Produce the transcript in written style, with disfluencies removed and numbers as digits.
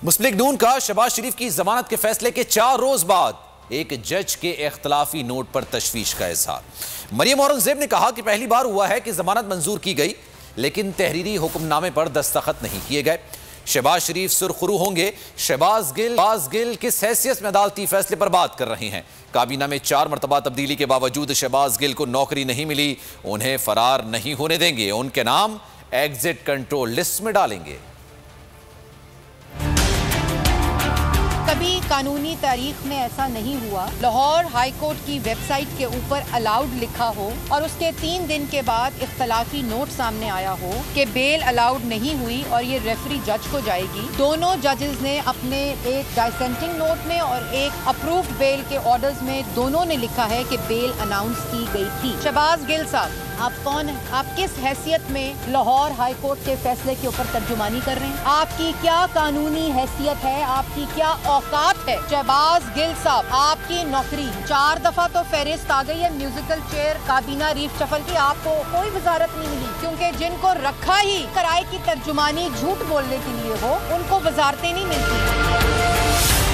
मुस्लिम league नून का शहबाज शरीफ की जमानत के फैसले के 4 रोज बाद एक जज के इख्तलाफी नोट पर तशवीश का इजहार। मरियम औरंगजेब ने कहा कि पहली बार हुआ है कि जमानत मंजूर की गई लेकिन तहरीरी हुक्मनामे पर दस्तखत नहीं किए गए। शहबाज शरीफ सुरखरू होंगे। शहबाज गिल किस हैसियत में अदालती फैसले पर बात कर रहे हैं। काबीना में 4 मरतबा तब्दीली के बावजूद शहबाज गिल को नौकरी नहीं मिली। उन्हें फरार नहीं होने देंगे। उनके नाम एग्जिट कंट्रोल लिस्ट में डालेंगे। कभी कानूनी तारीख में ऐसा नहीं हुआ लाहौर हाई कोर्ट की वेबसाइट के ऊपर अलाउड लिखा हो और उसके 3 दिन के बाद इख्तलाफी नोट सामने आया हो कि बेल अलाउड नहीं हुई और ये रेफरी जज को जाएगी। दोनों जजेस ने अपने एक डाइसेंटिंग नोट में और एक अप्रूव्ड बेल के ऑर्डर्स में दोनों ने लिखा है कि बेल अनाउंस की गई थी। शहबाज गिल साहब, आप कौन हैं? आप किस हैसियत में लाहौर हाई कोर्ट के फैसले के ऊपर तर्जुमानी कर रहे हैं? आपकी क्या कानूनी हैसियत है? आपकी क्या औकात है? शहबाज गिल साहब, आपकी नौकरी 4 दफा तो फहरिस्त आ गई है म्यूजिकल चेयर काबीना रीफ शफल की, आपको कोई वजारत नहीं मिली क्योंकि जिनको रखा ही किराए की तर्जुमानी झूठ बोलने के लिए हो उनको वजारतें नहीं मिलती।